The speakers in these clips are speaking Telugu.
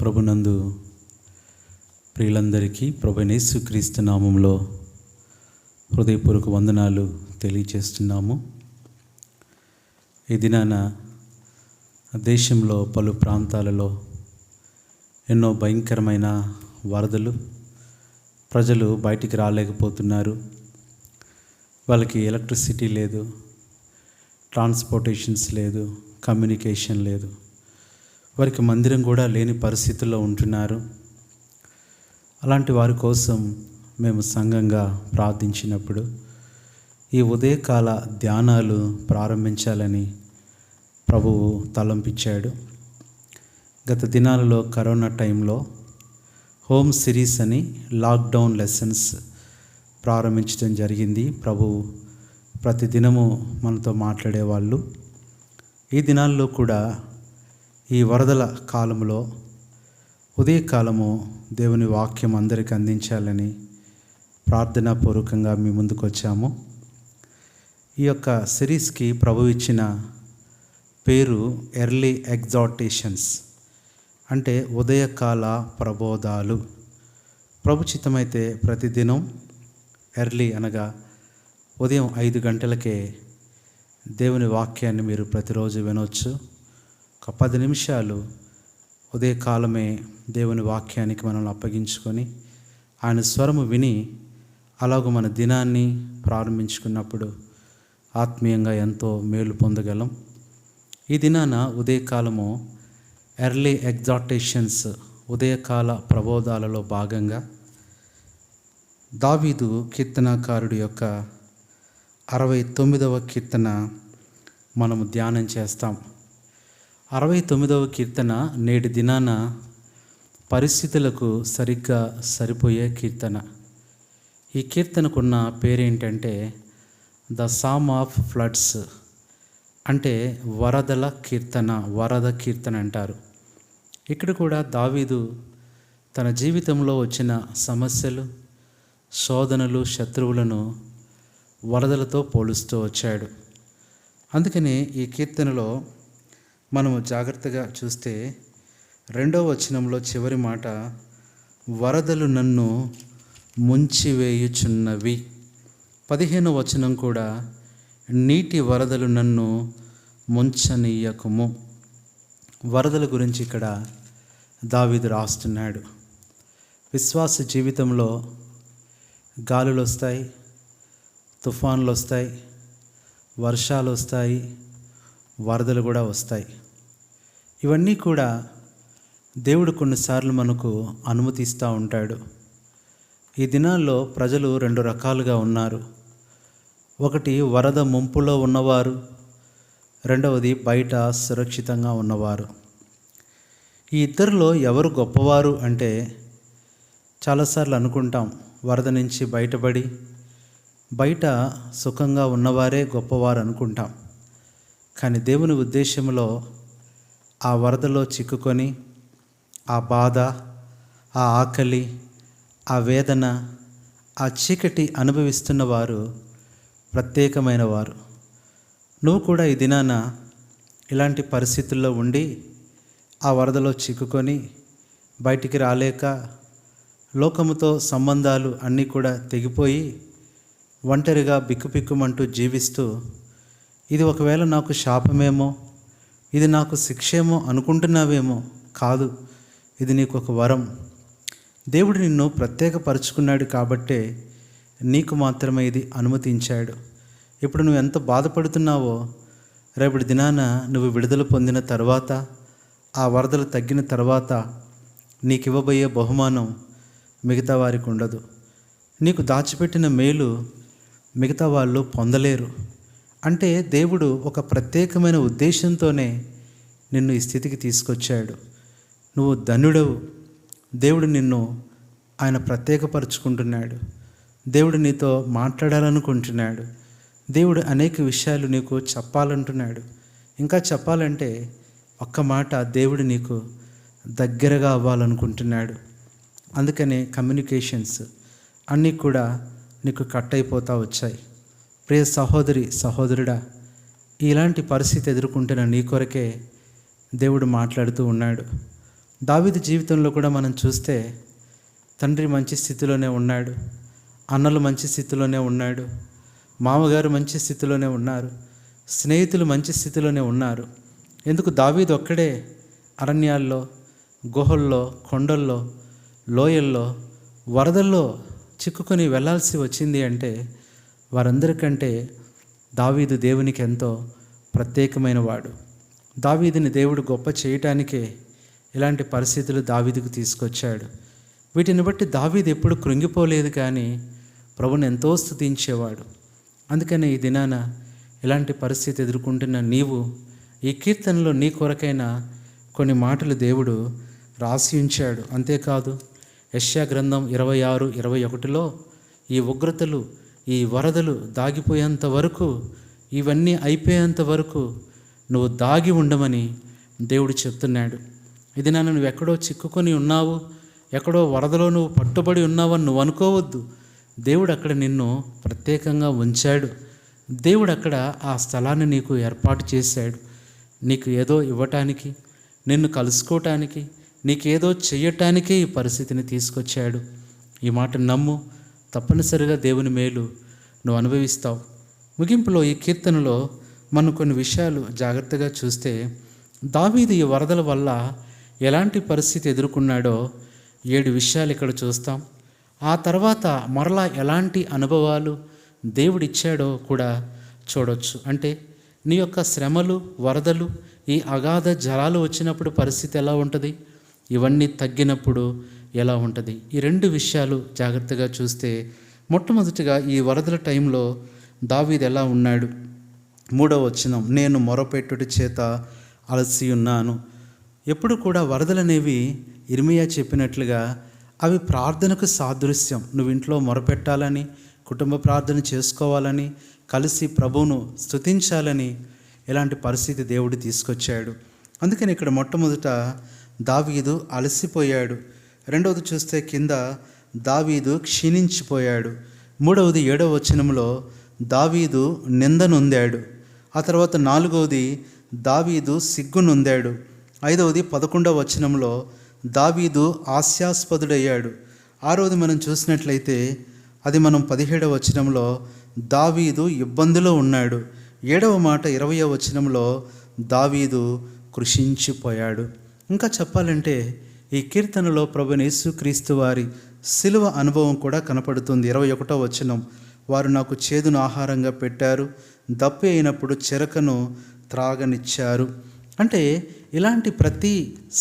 ప్రభునందు ప్రియులందరికీ ప్రభు యేసుక్రీస్తు నామములో హృదయపూర్వక వందనాలు తెలియజేస్తున్నాము. ఈ దినాన దేశంలో పలు ప్రాంతాలలో ఎన్నో భయంకరమైన వరదలు, ప్రజలు బయటికి రాలేకపోతున్నారు. వాళ్ళకి ఎలక్ట్రిసిటీ లేదు, ట్రాన్స్పోర్టేషన్స్ లేదు, కమ్యూనికేషన్ లేదు, వారికి మందిరం కూడా లేని పరిస్థితుల్లో ఉంటున్నారు. అలాంటి వారి కోసం మేము సంఘంగా ప్రార్థించినప్పుడు ఈ ఉదయకాల ధ్యానాలు ప్రారంభించాలని ప్రభువు తలంపించాడు. గత దినాలలో కరోనా టైంలో హోమ్ సిరీస్ అని లాక్డౌన్ లెసన్స్ ప్రారంభించడం జరిగింది. ప్రభువు ప్రతిదినము మనతో మాట్లాడేవాళ్ళు. ఈ దినాల్లో కూడా ఈ వరదల కాలంలో ఉదయకాలము దేవుని వాక్యం అందరికీ అందించాలని ప్రార్థనాపూర్వకంగా మీ ముందుకు వచ్చాము. ఈ యొక్క సిరీస్కి ప్రభు ఇచ్చిన పేరు ఎర్లీ ఎగ్జార్టేషన్స్, అంటే ఉదయకాల ప్రబోధాలు. ప్రభు చిత్తమైతే ప్రతిదినం ఎర్లీ అనగా ఉదయం 5 గంటలకే దేవుని వాక్యాన్ని మీరు ప్రతిరోజు వినవచ్చు. ఒక 10 నిమిషాలు ఉదయకాలమే దేవుని వాక్యానికి మనల్ని అప్పగించుకొని ఆయన స్వరము విని అలాగూ మన దినాన్ని ప్రారంభించుకున్నప్పుడు ఆత్మీయంగా ఎంతో మేలు పొందగలం. ఈ దినాన ఉదయకాలము ఎర్లీ ఎగ్జార్టేషన్స్, ఉదయకాల ప్రబోధాలలో భాగంగా దావీదు కీర్తనాకారుడి యొక్క 69వ కీర్తన మనము ధ్యానం చేస్తాం. 69వ కీర్తన నేటి దినాన పరిస్థితులకు సరిగ్గా సరిపోయే కీర్తన. ఈ కీర్తనకున్న పేరేంటంటే ద సామ్ ఆఫ్ ఫ్లడ్స్, అంటే వరదల కీర్తన, వరద కీర్తన అంటారు. ఇక్కడ కూడా దావీదు తన జీవితంలో వచ్చిన సమస్యలు, శోధనలు, శత్రువులను వరదలతో పోలుస్తూ వచ్చాడు. అందుకని ఈ కీర్తనలో మనము జాగ్రత్తగా చూస్తే 2వ వచనంలో చివరి మాట వరదలు నన్ను ముంచివేయుచున్నవి. 15వ వచనం కూడా నీటి వరదలు నన్ను ముంచనీయకుము. వరదల గురించి ఇక్కడ దావీదు రాస్తున్నాడు. విశ్వాస జీవితంలో గాలులు వస్తాయి, తుఫాన్లు వస్తాయి, వర్షాలు వస్తాయి, వరదలు కూడా వస్తాయి. ఇవన్నీ కూడా దేవుడు కొన్నిసార్లు మనకు అనుమతిస్తూ ఉంటాడు. ఈ దినాల్లో ప్రజలు 2 రకాలుగా ఉన్నారు. ఒకటి వరద ముంపులో ఉన్నవారు, రెండవది బయట సురక్షితంగా ఉన్నవారు. ఈ ఇద్దరిలో ఎవరు గొప్పవారు అంటే చాలాసార్లు అనుకుంటాం వరద నుంచి బయటపడి బయట సుఖంగా ఉన్నవారే గొప్పవారు అనుకుంటాం. కానీ దేవుని ఉద్దేశంలో ఆ వరదలో చిక్కుకొని ఆ బాధ, ఆ ఆకలి, ఆ వేదన, ఆ చీకటి అనుభవిస్తున్న వారు ప్రత్యేకమైన వారు. నువ్వు కూడా ఈ దినాన ఇలాంటి పరిస్థితుల్లో ఉండి ఆ వరదలో చిక్కుకొని బయటికి రాలేక లోకముతో సంబంధాలు అన్నీ కూడా తెగిపోయి ఒంటరిగా బిక్కుపిక్కుమంటూ జీవిస్తూ ఇది ఒకవేళ నాకు శాపమేమో, ఇది నాకు శిక్షేమో అనుకుంటున్నావేమో. కాదు, ఇది నీకు ఒక వరం. దేవుడు నిన్ను ప్రత్యేకపరుచుకున్నాడు కాబట్టే నీకు మాత్రమే ఇది అనుమతించాడు. ఇప్పుడు నువ్వు ఎంత బాధపడుతున్నావో రేపటి దినాన నువ్వు విడుదల పొందిన తర్వాత, ఆ వరదలు తగ్గిన తర్వాత నీకు ఇవ్వబోయే బహుమానం మిగతా వారికి ఉండదు. నీకు దాచిపెట్టిన మేలు మిగతా వాళ్ళు పొందలేరు. అంటే దేవుడు ఒక ప్రత్యేకమైన ఉద్దేశంతోనే నిన్ను ఈ స్థితికి తీసుకొచ్చాడు. నువ్వు ధన్యుడవు. దేవుడు నిన్ను ఆయన ప్రత్యేకపరుచుకుంటున్నాడు. దేవుడు నీతో మాట్లాడాలనుకుంటున్నాడు. దేవుడు అనేక విషయాలు నీకు చెప్పాలంటున్నాడు. ఇంకా చెప్పాలంటే ఒక్క మాట, దేవుడు నీకు దగ్గరగా అవ్వాలనుకుంటున్నాడు. అందుకనే కమ్యూనికేషన్స్ అన్నీ కూడా నీకు కట్ అయిపోతూ వచ్చాయి. ప్రియ సహోదరి, సహోదరుడా, ఇలాంటి పరిస్థితి ఎదుర్కొంటున్న నీ కొరకే దేవుడు మాట్లాడుతూ ఉన్నాడు. దావీదు జీవితంలో కూడా మనం చూస్తే తండ్రి మంచి స్థితిలోనే ఉన్నాడు, అన్నలు మంచి స్థితిలోనే ఉన్నాడు, మామగారు మంచి స్థితిలోనే ఉన్నారు, స్నేహితులు మంచి స్థితిలోనే ఉన్నారు. ఎందుకు దావీదు ఒక్కడే అరణ్యాల్లో, గుహల్లో, కొండల్లో, లోయల్లో, వరదల్లో చిక్కుకొని వెళ్ళాల్సి వచ్చింది అంటే వారందరికంటే దావీదు దేవునికి ఎంతో ప్రత్యేకమైన వాడు. దావీదుని దేవుడు గొప్ప చేయటానికే ఇలాంటి పరిస్థితులు దావీదుకు తీసుకొచ్చాడు. వీటిని బట్టి దావీదు ఎప్పుడు కృంగిపోలేదు, కానీ ప్రభుని ఎంతో స్తుతించేవాడు. అందుకనే ఈ దినాన ఇలాంటి పరిస్థితి ఎదుర్కొంటున్న నీవు ఈ కీర్తనలో నీ కొరకైన కొన్ని మాటలు దేవుడు రాసి ఉంచాడు. అంతేకాదు యెషయా గ్రంథం 26:21లో ఈ ఉగ్రతలు, ఈ వరదలు దాగిపోయేంత వరకు, ఇవన్నీ అయిపోయేంత వరకు నువ్వు దాగి ఉండమని దేవుడు చెప్తున్నాడు. ఇది నన్ను నువ్వు ఎక్కడో చిక్కుకొని ఉన్నావు, ఎక్కడో వరదలో నువ్వు పట్టుబడి ఉన్నావని నువ్వు అనుకోవద్దు. దేవుడు అక్కడ నిన్ను ప్రత్యేకంగా ఉంచాడు. దేవుడు అక్కడ ఆ స్థలాన్ని నీకు ఏర్పాటు చేశాడు. నీకు ఏదో ఇవ్వటానికి, నిన్ను కలుసుకోవటానికి, నీకేదో చెయ్యటానికే ఈ పరిస్థితిని తీసుకొచ్చాడు. ఈ మాట నమ్ము, తప్పనిసరిగా దేవుని మేలు నువ్వు అనుభవిస్తావు. ముగింపులో ఈ కీర్తనలో మనం కొన్ని విషయాలు జాగ్రత్తగా చూస్తే దావీదు ఈ వరదల వల్ల ఎలాంటి పరిస్థితి ఎదుర్కొన్నాడో 7 విషయాలు ఇక్కడ చూస్తాం. ఆ తర్వాత మరలా ఎలాంటి అనుభవాలు దేవుడిచ్చాడో కూడా చూడవచ్చు. అంటే నీ యొక్క శ్రమలు, వరదలు, ఈ అగాధ జలాలు వచ్చినప్పుడు పరిస్థితి ఎలా ఉంటుంది, ఇవన్నీ తగ్గినప్పుడు ఎలా ఉంటుంది, ఈ 2 విషయాలు జాగ్రత్తగా చూస్తే మొట్టమొదటిగా ఈ వరదల టైంలో దావీదు ఎలా ఉన్నాడు. 3వ వచనం, నేను మొరపెట్టుట చేత అలసి ఉన్నాను. ఎప్పుడు కూడా వరదలనేవి ఇర్మియా చెప్పినట్లుగా అవి ప్రార్థనకు సాదృశ్యం. నువ్వు ఇంట్లో మొరపెట్టాలని, కుటుంబ ప్రార్థన చేసుకోవాలని, కలిసి ప్రభువును స్తుతించాలని ఇలాంటి పరిస్థితి దేవుడు తీసుకొచ్చాడు. అందుకని ఇక్కడ మొట్టమొదట దావీదు అలసిపోయాడు. రెండవది చూస్తే కింద దావీదు క్షీణించిపోయాడు. మూడవది 7వ వచనంలో దావీదు నిందనొందాడు. ఆ తర్వాత 4వది దావీదు సిగ్గునొందాడు. 5వది 11వ వచనంలో దావీదు హాస్యాస్పదుడయ్యాడు. 6వది మనం చూసినట్లయితే అది మనం 17వ వచనంలో దావీదు ఇబ్బందిలో ఉన్నాడు. 7వ మాట 20వ వచనంలో దావీదు కృషించిపోయాడు. ఇంకా చెప్పాలంటే ఈ కీర్తనలో ప్రభువైన యేసుక్రీస్తు వారి శిలువ అనుభవం కూడా కనపడుతుంది. 21వ వచనం, వారు నాకు చేదును ఆహారంగా పెట్టారు, దప్పి అయినప్పుడు చెరకను త్రాగనిచ్చారు. అంటే ఇలాంటి ప్రతి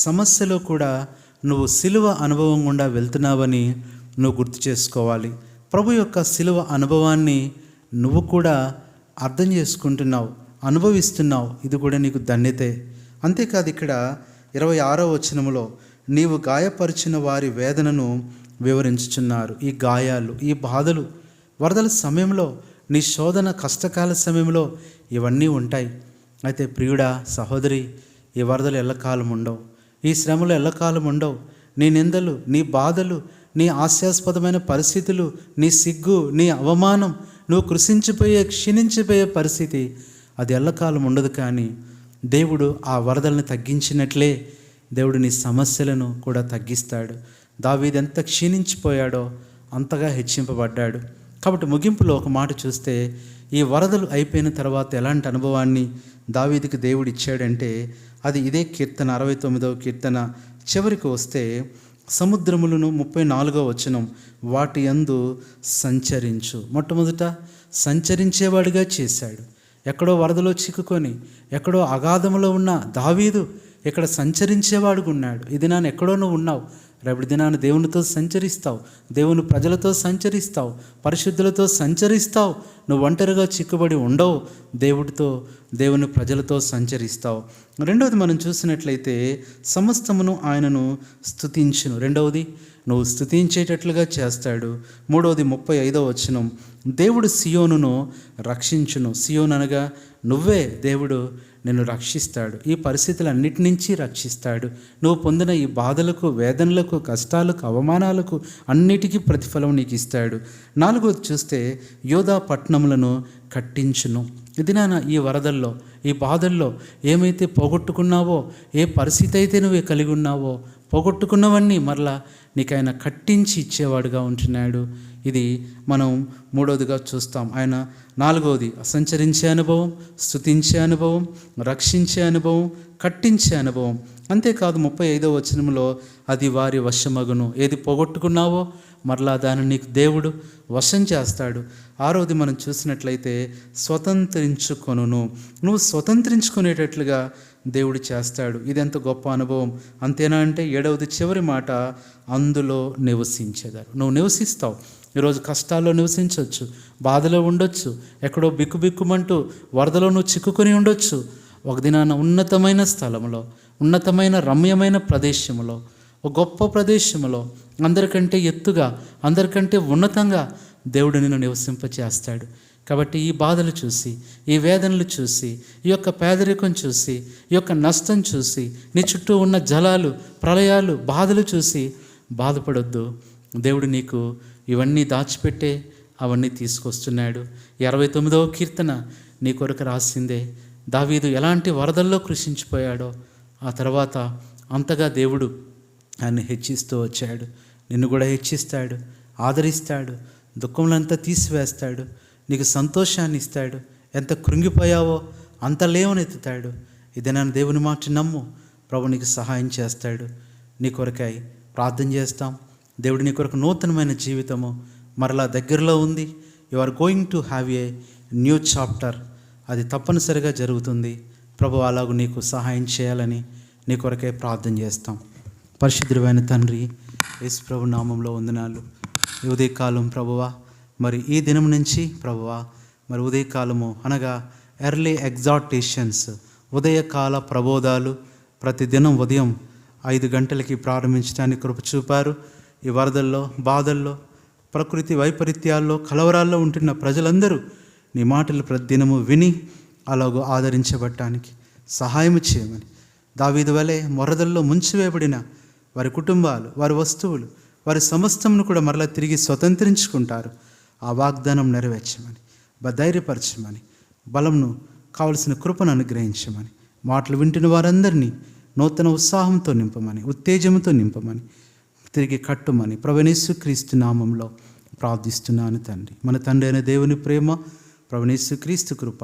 సమస్యలో కూడా నువ్వు శిలువ అనుభవం గుండా వెళ్తున్నావని నువ్వు గుర్తు చేసుకోవాలి. ప్రభు యొక్క శిలువ అనుభవాన్ని నువ్వు కూడా అర్థం చేసుకుంటున్నావు, అనుభవిస్తున్నావు. ఇది కూడా నీకు ధన్యతే. అంతేకాదు ఇక్కడ 26వ వచనంలో నీవు గాయపరిచిన వారి వేదనను వివరించుచున్నారు. ఈ గాయాలు, ఈ బాధలు వరదల సమయంలో, నీ శోధన కష్టకాల సమయంలో ఇవన్నీ ఉంటాయి. అయితే ప్రియుడా, సహోదరి, ఈ వరదలు ఎల్లకాలం ఉండవు, ఈ శ్రమలు ఎల్లకాలం ఉండవు. నీ నిందలు, నీ బాధలు, నీ హాస్యాస్పదమైన పరిస్థితులు, నీ సిగ్గు, నీ అవమానం, నువ్వు కృషించిపోయే, క్షీణించిపోయే పరిస్థితి అది ఎల్లకాలం ఉండదు. కానీ దేవుడు ఆ వరదలను తగ్గించినట్లే దేవుడు నీ సమస్యలను కూడా తగ్గిస్తాడు. దావీదు ఎంత క్షీణించిపోయాడో అంతగా హెచ్చింపబడ్డాడు. కాబట్టి ముగింపులో ఒక మాట చూస్తే ఈ వరదలు అయిపోయిన తర్వాత ఎలాంటి అనుభవాన్ని దావీదుకి దేవుడు ఇచ్చాడంటే అది ఇదే కీర్తన 69వ కీర్తన చివరికి వస్తే సముద్రములను 34వ వచనం, వాటి యందు సంచరించు. మొట్టమొదట సంచరించేవాడిగా చేశాడు. ఎక్కడో వరదలో చిక్కుకొని, ఎక్కడో అగాధములో ఉన్న దావీదు ఇక్కడ సంచరించేవాడుగా ఉన్నాడు. ఈ దినాన్ని ఎక్కడో నువ్వు ఉన్నావు, రేపటి దినాన్ని దేవునితో సంచరిస్తావు, దేవుని ప్రజలతో సంచరిస్తావు, పరిశుద్ధులతో సంచరిస్తావు. నువ్వు ఒంటరిగా చిక్కుబడి ఉండవు, దేవుడితో, దేవుని ప్రజలతో సంచరిస్తావు. రెండవది మనం చూసినట్లయితే సమస్తమును ఆయనను స్తుతించును. రెండవది నువ్వు స్తుతించేటట్లుగా చేస్తాడు. మూడవది 35వ వచనం, దేవుడు సియోనును రక్షించును. సియోను అనగా నువ్వే. దేవుడు నిన్ను రక్షిస్తాడు, ఈ పరిస్థితులన్నిటి నుంచి రక్షిస్తాడు. నువ్వు పొందిన ఈ బాధలకు, వేదనలకు, కష్టాలకు, అవమానాలకు అన్నిటికీ ప్రతిఫలం నీకు ఇస్తాడు. 4వది చూస్తే యోధా పట్టణములను కట్టించును. ఇది నాన్న ఈ వరదల్లో, ఈ బాధల్లో ఏమైతే పోగొట్టుకున్నావో, ఏ పరిస్థితి అయితే నువ్వు కలిగి ఉన్నావో పోగొట్టుకున్నవన్నీ మరలా నీకు ఆయన కట్టించి ఇచ్చేవాడుగా ఉంటున్నాడు. ఇది మనం మూడవదిగా చూస్తాం. ఆయన నాలుగవది సంచరించే అనుభవం, స్తుతించే అనుభవం, రక్షించే అనుభవం, కట్టించే అనుభవం. అంతేకాదు 35వ వచనంలో అది వారి వశమగును. ఏది పోగొట్టుకున్నావో మరలా దాన్ని నీకు దేవుడు వశం చేస్తాడు. ఆరవది మనం చూసినట్లయితే స్వతంత్రించుకొనును. నువ్వు స్వతంత్రించుకునేటట్లుగా దేవుడు చేస్తాడు. ఇది ఎంత గొప్ప అనుభవం. అంతేనా అంటే 7వది చివరి మాట, అందులో నివసించేదారు. నువ్వు నివసిస్తావు. ఈరోజు కష్టాల్లో నివసించవచ్చు, బాధలో ఉండొచ్చు, ఎక్కడో బిక్కుబిక్కుమంటూ వరదలో నువ్వు చిక్కుకొని ఉండొచ్చు. ఒక దినాన ఉన్నతమైన స్థలంలో, ఉన్నతమైన రమ్యమైన ప్రదేశంలో, ఒక గొప్ప ప్రదేశంలో, అందరికంటే ఎత్తుగా, అందరికంటే ఉన్నతంగా దేవుడు నిన్ను నివసింపచేస్తాడు. కాబట్టి ఈ బాధలు చూసి, ఈ వేదనలు చూసి, ఈ యొక్క పేదరికం చూసి, ఈ యొక్క నష్టం చూసి, నీ చుట్టూ ఉన్న జలాలు, ప్రళయాలు, బాధలు చూసి బాధపడొద్దు. దేవుడు నీకు ఇవన్నీ దాచిపెట్టే అవన్నీ తీసుకొస్తున్నాడు. 69వ కీర్తన నీ కొరకు రాసిందే. దావీదు ఎలాంటి వరదల్లో కృషించిపోయాడో ఆ తర్వాత అంతగా దేవుడు ఆయన్ని హెచ్చిస్తూ వచ్చాడు. నిన్ను కూడా హెచ్చిస్తాడు, ఆదరిస్తాడు, దుఃఖంలంతా తీసివేస్తాడు, నీకు సంతోషాన్ని ఇస్తాడు. ఎంత కృంగిపోయావో అంత లేవనెత్తుతాడు. ఇదే నన్ను దేవుని మాట నమ్ము, ప్రభు నీకు సహాయం చేస్తాడు. నీ కొరకై ప్రార్థన చేస్తాం. దేవుడు నీ కొరకు నూతనమైన జీవితము మరలా దగ్గరలో ఉంది. You are going to have a new chapter. అది తప్పనిసరిగా జరుగుతుంది. ప్రభు అలాగూ నీకు సహాయం చేయాలని నీ కొరకే ప్రార్థన చేస్తాం. పరిశుద్ధుడైన తండ్రి, యేసు ప్రభు నామంలో వందనాలు. ఈ ఉదయకాలం ప్రభువా, మరి ఈ దినం నుంచి ప్రభువా, మరి ఉదయకాలము అనగా ఎర్లీ ఎగ్జార్టేషన్స్, ఉదయకాల ప్రబోధాలు ప్రతిదినం ఉదయం 5 గంటలకి ప్రారంభించడానికి కృప చూపారు. ఈ వరదల్లో, బాధల్లో, ప్రకృతి వైపరీత్యాల్లో, కలవరాల్లో ఉంటున్న ప్రజలందరూ నీ మాటలు ప్రతిదినము విని అలాగూ ఆదరించబడటానికి సహాయం చేయమని, దావీదు వలె వరదల్లో ముంచివేయబడిన వారి కుటుంబాలు, వారి వస్తువులు, వారి సమస్తమును కూడా మరలా తిరిగి స్వతంత్రించుకుంటారు. ఆ వాగ్దానం నెరవేర్చమని, ధైర్యపరచమని, బలంను కావలసిన కృపను అనుగ్రహించమని, మాటలు వింటున్న వారందరినీ నూతన ఉత్సాహంతో నింపమని, ఉత్తేజంతో నింపమని, తిరిగి కట్టుమని ప్రభువైన యేసుక్రీస్తు నామంలో ప్రార్థిస్తున్నాను తండ్రి. మన తండ్రి అయిన దేవుని ప్రేమ, ప్రభువైన యేసుక్రీస్తు కృప,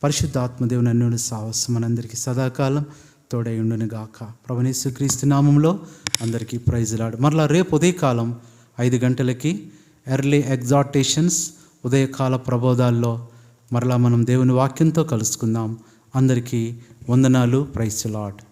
పరిశుద్ధాత్మ దేవుని అన్యోన్య సాహసం మనందరికీ సదాకాలం తోడై ఉండును గాక. ప్రభువైన యేసుక్రీస్తు నామంలో అందరికీ ప్రైజ్ లార్డ్. మరలా రేపు ఉదయకాలం 5 గంటలకి ఎర్లీ ఎగ్జార్టేషన్స్, ఉదయకాల ప్రబోధాల్లో మరలా మనం దేవుని వాక్యంతో కలుసుకుందాం. అందరికీ వందనాలు. Praise lord.